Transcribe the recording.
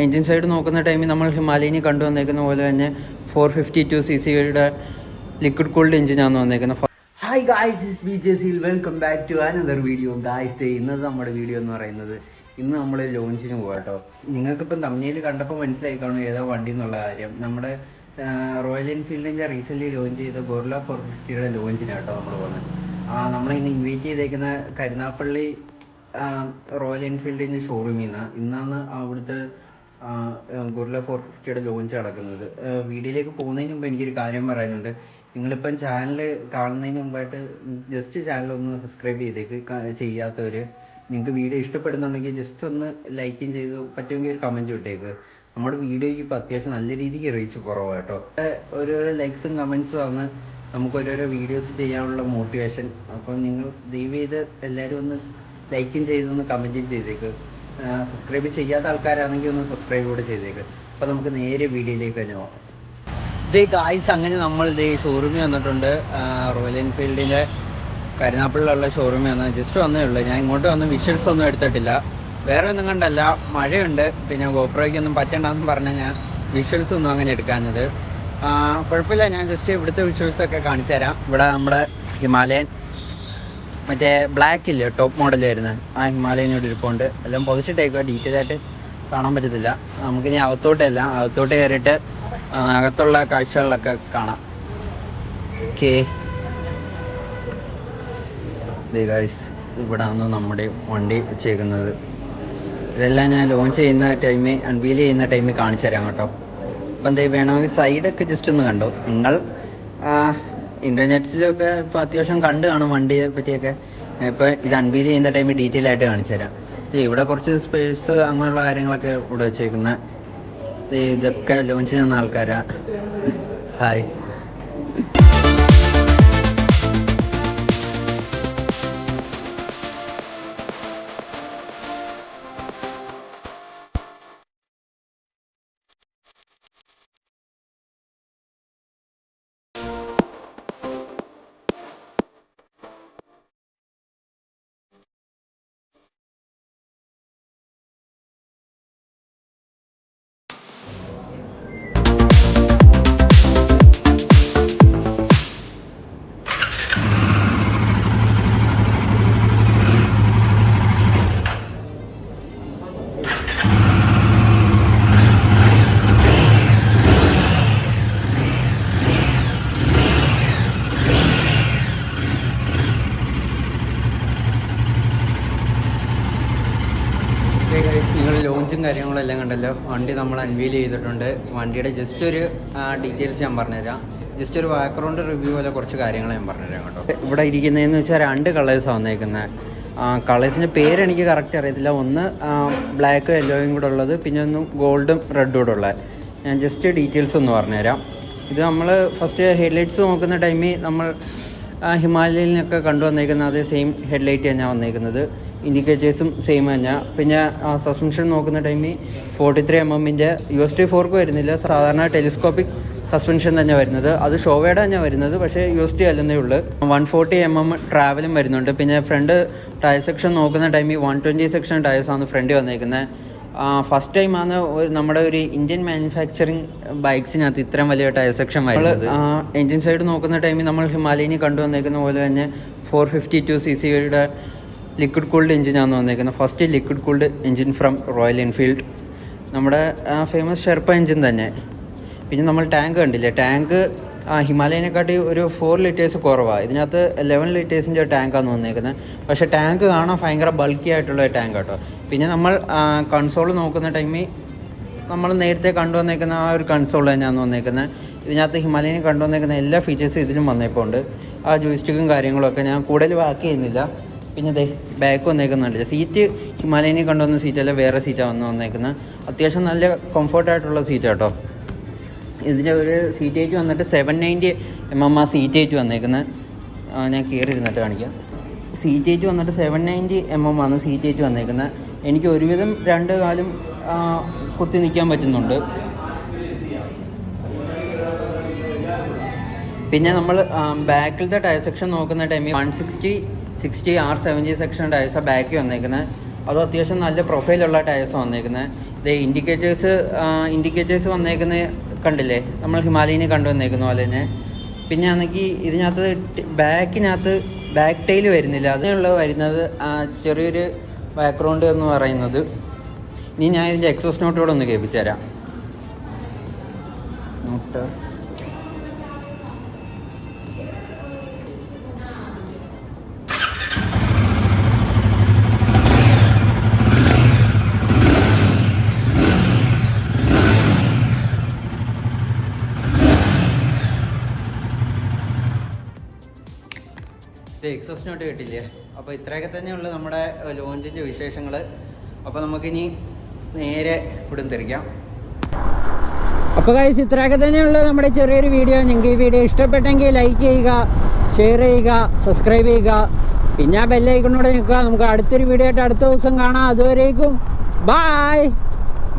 Engine side നോക്കുന്ന ടൈമിൽ നമ്മൾ ഹിമാലയനി കണ്ടുവന്നേക്കുന്ന പോലെ തന്നെ 452cc ലിക്വിഡ് കൂൾഡ് എഞ്ചിനാണ് വന്നേക്കുന്നത്. Hi guys, it's B Jaseel. Welcome back to another video. Guys, ഇന്നത്തെ നമ്മുടെ വീഡിയോ എന്ന് പറയുന്നത് ഇന്ന് നമ്മൾ ലോഞ്ചിന് പോകാം കേട്ടോ. നിങ്ങൾക്കിപ്പം തമിഴിൽ കണ്ടപ്പോൾ മനസ്സിലായി കാണും ഏതാ വണ്ടി എന്നുള്ള കാര്യം. നമ്മുടെ റോയൽ എൻഫീൽഡിൻ്റെ റീസെൻ്റ്ലി ലോഞ്ച് ചെയ്ത ഗൊറില്ല 450യുടെ ലോഞ്ചിനാണ് കേട്ടോ നമ്മൾ പോകുന്നത്. നമ്മളിന്ന് ഇൻവൈറ്റ് ചെയ്തേക്കുന്ന കരുനാപ്പള്ളി റോയൽ എൻഫീൽഡിൻ്റെ ഷോറൂമിൽ നിന്നാണ്. ഇന്നാണ് അവിടുത്തെ ഗൊറില്ല 450യുടെ ലോഞ്ച് നടക്കുന്നത്. വീഡിയോയിലേക്ക് പോകുന്നതിന് മുമ്പ് എനിക്കൊരു കാര്യം പറയാനുണ്ട്. നിങ്ങളിപ്പം ചാനൽ കാണുന്നതിന് മുമ്പായിട്ട് ജസ്റ്റ് ചാനലൊന്ന് സബ്സ്ക്രൈബ് ചെയ്തേക്ക്. ചെയ്യാത്തവർ നിങ്ങൾക്ക് വീഡിയോ ഇഷ്ടപ്പെടുന്നുണ്ടെങ്കിൽ ജസ്റ്റ് ഒന്ന് ലൈക്കും ചെയ്ത് പറ്റുമെങ്കിൽ ഒരു കമൻറ്റ് ഇട്ടേക്ക്. നമ്മുടെ വീഡിയോയ്ക്ക് ഇപ്പോൾ അത്യാവശ്യം നല്ല രീതിക്ക് റീച്ച് കുറവാണ് കേട്ടോ. ഓരോരോ ലൈക്സും കമൻസും ആണ് നമുക്ക് ഓരോരോ വീഡിയോസ് ചെയ്യാനുള്ള മോട്ടിവേഷൻ. അപ്പം നിങ്ങൾ ദയവ് ചെയ്ത് എല്ലാവരും ഒന്ന് ലൈക്കും ചെയ്തൊന്ന് കമൻറ്റും ചെയ്തേക്ക്. സബ്സ്ക്രൈബ് ചെയ്യാത്ത ആൾക്കാരാണെങ്കിൽ ഒന്ന് സബ്സ്ക്രൈബ് കൂടെ ചെയ്തേക്ക്. അപ്പോൾ നമുക്ക് നേരെ വീഡിയോയിലേക്ക് തന്നെ പോകാം. ഇതേ ഗായ്സ്, അങ്ങനെ നമ്മൾ ഇതേ ഷോറൂമിൽ വന്നിട്ടുണ്ട്. റോയൽ എൻഫീൽഡിൻ്റെ കരുനാപ്പള്ളിലുള്ള ഷോറൂമിൽ വന്ന് ജസ്റ്റ് വന്നേ ഉള്ളൂ. ഞാൻ ഇങ്ങോട്ട് വന്ന് വിഷ്വൽസ് ഒന്നും എടുത്തിട്ടില്ല. വേറെ ഒന്നും കണ്ടല്ല, മഴയുണ്ട്. പിന്നെ ഗോപ്രോയ്ക്കൊന്നും പറ്റണ്ടെന്ന് പറഞ്ഞാൽ ഞാൻ വിഷ്വൽസ് ഒന്നും അങ്ങനെ എടുക്കാഞ്ഞത്. കുഴപ്പമില്ല, ഞാൻ ജസ്റ്റ് ഇവിടുത്തെ വിഷ്വൽസൊക്കെ കാണിച്ചു തരാം. ഇവിടെ നമ്മുടെ ഹിമാലയൻ മറ്റേ ബ്ലാക്ക് ഇല്ലേ, ടോപ്പ് മോഡൽ വരുന്നത്, ആ ഹിമാലയനോട് ഇരിപ്പുണ്ട്. എല്ലാം പൊതിച്ചിട്ടേക്കുക, ഡീറ്റെയിൽ ആയിട്ട് കാണാൻ പറ്റത്തില്ല. നമുക്കിനി അകത്തോട്ട് കയറിയിട്ട് അകത്തുള്ള കാഴ്ചകളിലൊക്കെ കാണാം. ഓക്കെ ഗൈസ്, ഇവിടാണ് നമ്മുടെ വണ്ടി വെച്ചേക്കുന്നത്. ഇതെല്ലാം ഞാൻ ലോഞ്ച് ചെയ്യുന്ന ടൈമിൽ, അൺവീൽ ചെയ്യുന്ന ടൈമിൽ കാണിച്ചു തരാം കേട്ടോ. അപ്പം എന്താ വേണമെങ്കിൽ സൈഡൊക്കെ ജസ്റ്റ് ഒന്ന് കണ്ടോ. നിങ്ങൾ ഇൻ്റർനെറ്റിലൊക്കെ ഇപ്പോൾ അത്യാവശ്യം കണ്ട് കാണും വണ്ടിയെ പറ്റിയൊക്കെ. ഇപ്പോൾ ഇത് അൺവീൽ ചെയ്യുന്ന ടൈമിൽ ഡീറ്റെയിൽ ആയിട്ട് കാണിച്ചു തരാം. ഇവിടെ കുറച്ച് സ്പേസ് അങ്ങനെയുള്ള കാര്യങ്ങളൊക്കെ ഇവിടെ വെച്ചേക്കുന്നത്. ഇതൊക്കെ ലോഞ്ചിന് വന്ന ആൾക്കാരാ. ഹായ്. നിങ്ങൾ ലോഞ്ചും കാര്യങ്ങളെല്ലാം കണ്ടല്ലോ. വണ്ടി നമ്മൾ അൺവീൽ ചെയ്തിട്ടുണ്ട്. വണ്ടിയുടെ ജസ്റ്റ് ഒരു ഡീറ്റെയിൽസ് ഞാൻ പറഞ്ഞുതരാം. ജസ്റ്റ് ഒരു ബാക്ക്ഗ്രൗണ്ട് റിവ്യൂ പോലെ കുറച്ച് കാര്യങ്ങൾ ഞാൻ പറഞ്ഞുതരാം കേട്ടോ. ഇവിടെ ഇരിക്കുന്നതെന്ന് വെച്ചാൽ 2 കളേഴ്സാണ് വന്നേക്കുന്നത്. കളേഴ്സിൻ്റെ പേരെനിക്ക് കറക്റ്റ് അറിയത്തില്ല. ഒന്ന് ബ്ലാക്ക് യെല്ലോയും കൂടെ ഉള്ളത്, പിന്നെ ഒന്ന് ഗോൾഡും റെഡും കൂടെ ഉള്ളത്. ഞാൻ ജസ്റ്റ് ഡീറ്റെയിൽസ് ഒന്ന് പറഞ്ഞുതരാം. ഇത് നമ്മൾ ഫസ്റ്റ് ഹെഡ്ലൈറ്റ്സ് നോക്കുന്ന ടൈമിൽ നമ്മൾ ഹിമാലയനിലൊക്കെ കൊണ്ടുവന്നേക്കുന്നത് അതേ സെയിം ഹെഡ്ലൈറ്റ് തന്നെയാണ് വന്നേക്കുന്നത്. ഇൻഡിക്കേറ്റേഴ്സും സെയിം തന്നെയാണ്. പിന്നെ സസ്പെൻഷൻ നോക്കുന്ന ടൈമിൽ 43mm USD ഫോർക്ക് വരുന്നില്ല. സാധാരണ ടെലിസ്കോപ്പിക് സസ്പെൻഷൻ തന്നെ വരുന്നത്. അത് ഷോവേയുടെ തന്നെ വരുന്നത്, പക്ഷേ USD അല്ലെന്നേ ഉള്ളൂ. 140mm ട്രാവലും വരുന്നുണ്ട്. പിന്നെ ഫ്രണ്ട് ടയർ സെക്ഷൻ നോക്കുന്ന ടൈമിൽ 120 സെക്ഷൻ ടയേഴ്സാണ് ഫ്രണ്ട് വന്നേക്കുന്നത്. ഫസ്റ്റ് ടൈമാണ് നമ്മുടെ ഒരു ഇന്ത്യൻ മാനുഫാക്ചറിങ് ബൈക്സിനകത്ത് ഇത്രയും വലിയ ടയർ സെക്ഷൻ വരുന്നത്. എൻജിൻ സൈഡ് നോക്കുന്ന ടൈമിൽ നമ്മൾ ഹിമാലയനി കണ്ടുവന്നേക്കുന്ന പോലെ തന്നെ 452cc ലിക്വിഡ് കൂൾഡ് എഞ്ചിനാണ് വന്നേക്കുന്നത്. First liquid cooled engine from royal Enfield. നമ്മുടെ ഫേമസ് ഷെർപ്പ എഞ്ചിൻ തന്നെ. പിന്നെ നമ്മൾ ടാങ്ക് കണ്ടില്ലേ, ടാങ്ക് ഹിമാലയനെക്കാട്ടി ഒരു 4 ലിറ്റേഴ്സ് കുറവാണ്. ഇതിനകത്ത് 11 ലിറ്റേഴ്സിൻ്റെ ടാങ്കാണ് വന്നേക്കുന്നത്. പക്ഷേ ടാങ്ക് കാണാൻ ഭയങ്കര ബൾക്കി ആയിട്ടുള്ള ടാങ്ക് കേട്ടോ. പിന്നെ നമ്മൾ കൺസോൾ നോക്കുന്ന ടൈമിൽ നമ്മൾ നേരത്തെ കണ്ടുവന്നേക്കുന്ന ആ ഒരു കൺസോൾ തന്നെയാണ് വന്നേക്കുന്നത്. ഇതിനകത്ത് ഹിമാലയനെ കണ്ടുവന്നേക്കുന്ന എല്ലാ ഫീച്ചേഴ്സും ഇതിലും വന്നേപ്പോണ്ട്. ആ ജോയിസ്റ്റിക്കും കാര്യങ്ങളൊക്കെ ഞാൻ കൂടുതൽ വാക്ക് ചെയ്യുന്നില്ല. പിന്നെ ദേ ബാക്ക് വന്നേക്കുന്നുണ്ട്. സീറ്റ് ഹിമാലയനെ കൊണ്ടുവന്ന സീറ്റല്ല, വേറെ സീറ്റാണ് വന്നേക്കുന്നത്. അത്യാവശ്യം നല്ല കംഫർട്ടായിട്ടുള്ള സീറ്റ് കേട്ടോ. ഇതിൻ്റെ ഒരു സീറ്റ് ഹൈറ്റ് വന്നിട്ട് 790mm ആ സീറ്റ് ഹൈറ്റ് വന്നേക്കുന്നത്. ഞാൻ കയറി ഇരുന്നിട്ട് കാണിക്കാം. സീറ്റ് ഹൈറ്റ് വന്നിട്ട് 790mm ആണ് സീറ്റ് ഹൈറ്റ് വന്നേക്കുന്നത്. എനിക്ക് ഒരുവിധം 2 കാലും കുത്തി നിൽക്കാൻ പറ്റുന്നുണ്ട്. പിന്നെ നമ്മൾ ബാക്കിലത്തെ ടയർ സെക്ഷൻ നോക്കുന്ന ടൈമിൽ 160 R70 സെക്ഷൻ ടയേഴ്സാണ് ബാക്കിൽ വന്നേക്കുന്നത്. അതും അത്യാവശ്യം നല്ല പ്രൊഫൈലുള്ള ടയേഴ്സാണ് വന്നേക്കുന്നത്. ഇൻഡിക്കേറ്റേഴ്സ് വന്നേക്കുന്നത് കണ്ടില്ലേ, നമ്മൾ ഹിമാലയന് കണ്ടുവന്നേക്കുന്ന പോലെ തന്നെ. പിന്നെ ആണെങ്കിൽ ഇതിനകത്ത് ബാക്ക് ടൈൽ വരുന്നില്ല, അതിനുള്ള വരുന്നത് ചെറിയൊരു ബാക്ക്ഗ്രൗണ്ട് എന്ന് പറയുന്നത്. ഇനി ഞാൻ ഇതിൻ്റെ എക്സോസ് നോട്ട് കൂടെ ഒന്ന് കേൾപ്പിച്ചു തരാം. നോട്ട് എക്സോസ് നോട്ട് കേട്ടില്ലേ. അപ്പോൾ ഇത്രയൊക്കെ തന്നെയുള്ളൂ നമ്മുടെ ലോഞ്ചിൻ്റെ വിശേഷങ്ങൾ. അപ്പോൾ നമുക്കിനി നേരെ ഇവിടുന്ന് തിരിക്കാം. അപ്പോൾ ഗൈസ്, ഇത്രയൊക്കെ തന്നെയുള്ളൂ നമ്മുടെ ചെറിയൊരു വീഡിയോ. നിങ്ങൾക്ക് ഈ വീഡിയോ ഇഷ്ടപ്പെട്ടെങ്കിൽ ലൈക്ക് ചെയ്യുക, ഷെയർ ചെയ്യുക, സബ്സ്ക്രൈബ് ചെയ്യുക, പിന്നെ ആ ബെല്ലൈക്കണോടെ നിൽക്കുക. നമുക്ക് അടുത്തൊരു വീഡിയോ ആയിട്ട് അടുത്ത ദിവസം കാണാം. അതുവരേക്കും ബൈ.